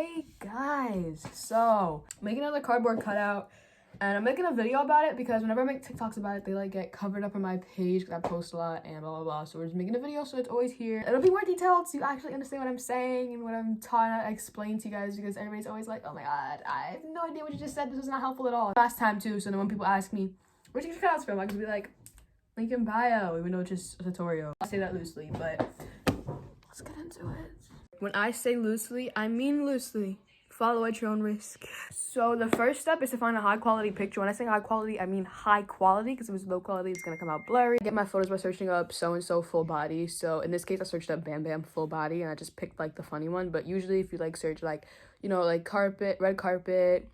Hey guys, so I'm making another cardboard cutout and I'm making a video about it because whenever I make TikToks about it, they like get covered up on my page because I post a lot and blah blah blah. So we're just making a video so it's always here. It'll be more detailed so you actually understand what I'm saying and what I'm trying to explain to you guys, because everybody's always like, oh my god, I have no idea what you just said. This was not helpful at all. Last time too, so then when people ask me, where'd you get your cutouts from? I can be like, link in bio, even though it's just a tutorial. I say that loosely, but let's get into it. When I say loosely, I mean loosely. Follow at your own risk. So the first step is to find a high quality picture. When I say high quality, I mean high quality, because if it's low quality, it's gonna come out blurry. I get my photos by searching up so-and-so full body. So in this case, I searched up Bam Bam full body and I just picked like the funny one. But usually if you like search like, you know, like carpet, red carpet,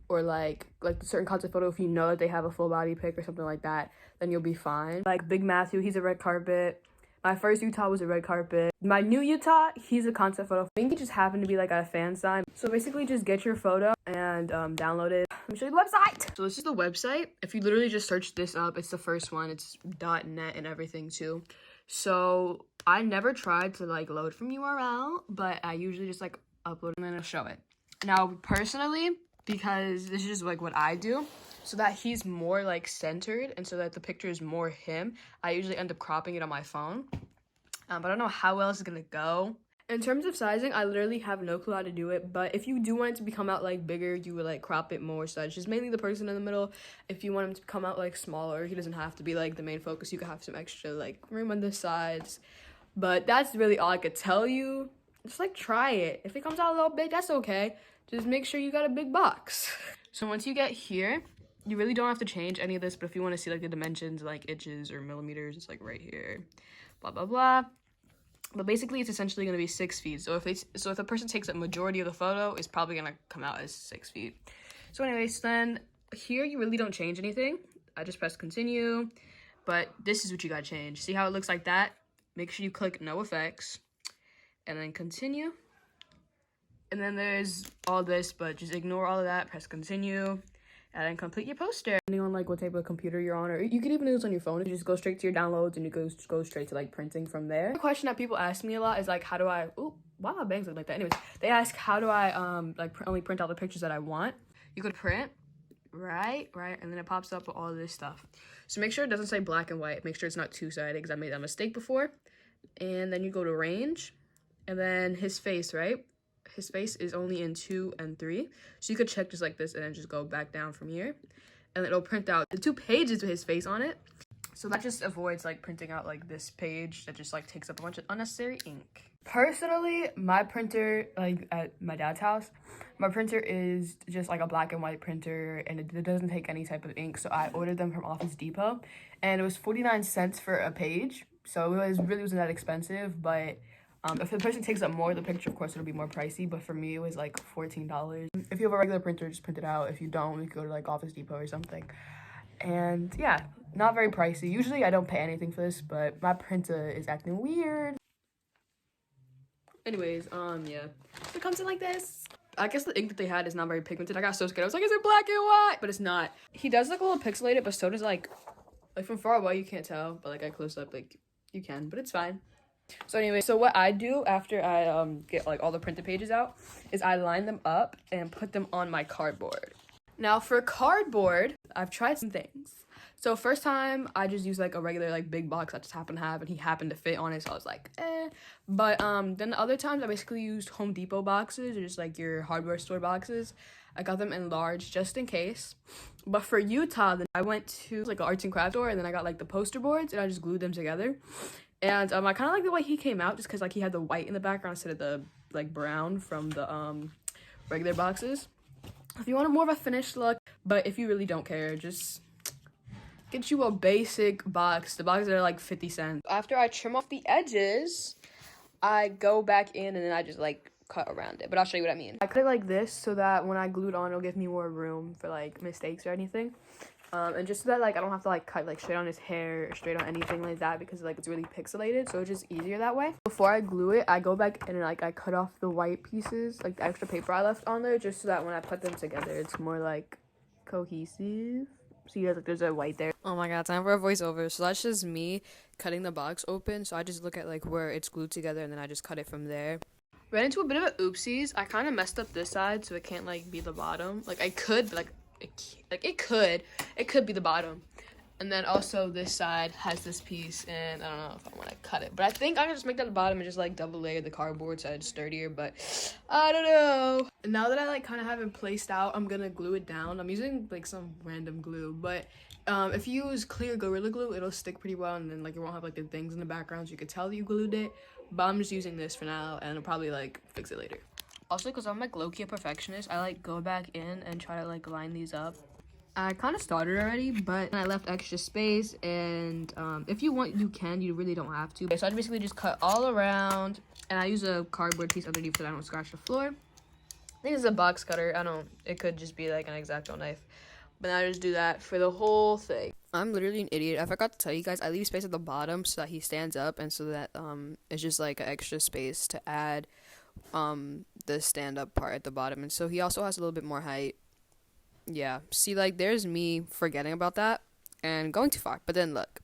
or like certain concept photo, if you know that they have a full body pic or something like that, then you'll be fine. Like Big Matthew, he's a red carpet. My first Utah was a red carpet. My new Utah, he's a concept photo. I think he just happened to be like at a fan sign. So basically just get your photo and download it. Let me show you the website. So this is the website. If you literally just search this up, it's the first one. It's .net and everything too. So I never tried to like load from URL, but I usually just like upload and then it'll show it. Now personally, because this is just like what I do, so that he's more like centered and so that the picture is more him, I usually end up cropping it on my phone. But I don't know how well it's gonna go. In terms of sizing, I literally have no clue how to do it, but if you do want it to become out like bigger, you would like crop it more. So it's just mainly the person in the middle. If you want him to come out like smaller, he doesn't have to be like the main focus. You could have some extra like room on the sides. But that's really all I could tell you. Just like try it. If it comes out a little big, that's okay. Just make sure you got a big box. So once you get here, you really don't have to change any of this, but if you want to see like the dimensions, like inches or millimeters, it's like right here, blah blah blah. But basically it's essentially going to be 6 feet. So if a person takes a majority of the photo, it's probably going to come out as 6 feet. So anyways, then here you really don't change anything. I just press continue, but this is what you got to change. See how it looks like that? Make sure you click no effects and then continue. And then there's all this, but just ignore all of that, press continue, and then complete your poster. Depending on like what type of computer you're on, or you could even do this on your phone. You just go straight to your downloads and you go straight to like printing from there. The question that people ask me a lot is like, how do I, oh, wow, my bangs look like that. Anyways, they ask, how do I only print out the pictures that I want? You could print, right, and then it pops up with all this stuff. So make sure it doesn't say black and white. Make sure it's not two-sided, because I made that mistake before. And then you go to range, and then his face, right? His face is only in 2 and 3, so you could check just like this and then just go back down from here, and it'll print out the 2 pages with his face on it. So that just avoids like printing out like this page that just like takes up a bunch of unnecessary ink. Personally, my printer, like at my dad's house, my printer is just like a black and white printer and it doesn't take any type of ink. So I ordered them from Office Depot and it was 49 cents for a page, so it really wasn't that expensive. But if the person takes up more of the picture, of course, it'll be more pricey. But for me, it was like $14. If you have a regular printer, just print it out. If you don't, you can go to like Office Depot or something. And yeah, not very pricey. Usually, I don't pay anything for this, but my printer is acting weird. Anyways, yeah. So it comes in like this. I guess the ink that they had is not very pigmented. I got so scared. I was like, is it black and white? But it's not. He does look a little pixelated, but so does like from far away, you can't tell. But like at close up, like you can, but it's fine. So anyway, so what I do after I get like all the printed pages out is I line them up and put them on my cardboard. Now for cardboard, I've tried some things. So first time I just used like a regular like big box I just happened to have and he happened to fit on it, so I was like, eh. But then the other times I basically used Home Depot boxes or just like your hardware store boxes. I got them in large just in case. But for Utah, then I went to like an arts and craft store and then I got like the poster boards and I just glued them together. And I kind of like the way he came out just because like he had the white in the background instead of the like brown from the regular boxes. If you want a more of a finished look, but if you really don't care, just get you a basic box. The boxes are like 50 cents. After I trim off the edges, I go back in and then I just like cut around it. But I'll show you what I mean. I cut it like this so that when I glue it on, it'll give me more room for like mistakes or anything. And just so that like I don't have to like cut like straight on his hair or straight on anything like that, because like it's really pixelated, so it's just easier that way. Before I glue it, I go back and like I cut off the white pieces, like the extra paper I left on there, just so that when I put them together it's more like cohesive. See, like there's a white there. Oh my god, time for a voiceover. So that's just me cutting the box open, so I just look at like where it's glued together and then I just cut it from there. Ran into a bit of a oopsies. I kind of messed up this side, so it can't like be the bottom. Like I could, but it could be the bottom. And then also this side has this piece, and I don't know if I want to cut it, but I think I can just make that the bottom and just like double layer the cardboard so it's sturdier, but I don't know. Now that I like kind of have it placed out, I'm gonna glue it down. I'm using like some random glue, but if you use clear Gorilla Glue, it'll stick pretty well, and then like it won't have like the things in the background so you could tell that you glued it. But I'm just using this for now, and I'll probably like fix it later. Also, because I'm like low-key a perfectionist, I like go back in and try to like line these up. I kind of started already, but I left extra space, and if you want, you can. You really don't have to. Okay, so I basically just cut all around, and I use a cardboard piece underneath so that I don't scratch the floor. I think it's a box cutter. It could just be like an X-Acto knife. But I just do that for the whole thing. I'm literally an idiot. I forgot to tell you guys, I leave space at the bottom so that he stands up, and so that it's just like an extra space to add the stand-up part at the bottom. And so he also has a little bit more height. Yeah, see, like, there's me forgetting about that and going too far. But then, look,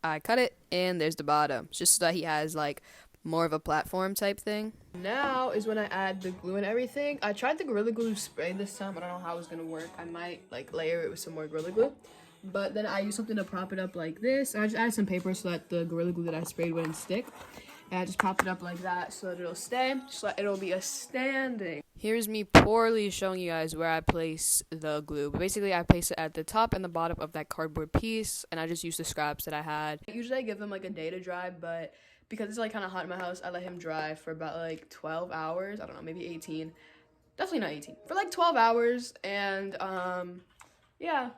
I cut it, and there's the bottom, just so that he has, like, more of a platform type thing. Now is when I add the glue and everything. I tried the Gorilla Glue spray this time. I don't know how it's going to work. I might, like, layer it with some more Gorilla Glue. But then I use something to prop it up like this. I just added some paper so that the Gorilla Glue that I sprayed wouldn't stick. And I just prop it up like that so that it'll stay, so that it'll be a standing. Here's me poorly showing you guys where I place the glue. But basically, I place it at the top and the bottom of that cardboard piece, and I just use the scraps that I had. Usually, I give them like a day to dry, but because it's like kind of hot in my house, I let him dry for about like 12 hours. I don't know, maybe 18. Definitely not 18. For like 12 hours, and yeah.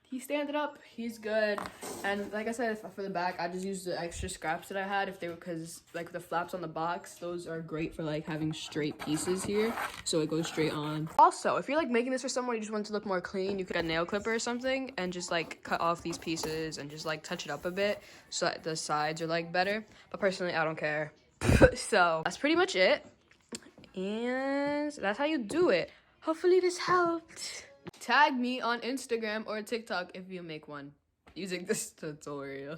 He's standing up, he's good. And like I said, for the back, I just used the extra scraps that I had because like the flaps on the box, those are great for like having straight pieces here, so it goes straight on. Also, if you're like making this for someone, you just want it to look more clean, you could get a nail clipper or something and just like cut off these pieces and just like touch it up a bit so that the sides are like better. But personally, I don't care. So that's pretty much it, and that's how you do it. Hopefully this helped. Tag me on Instagram or TikTok if you make one using this tutorial.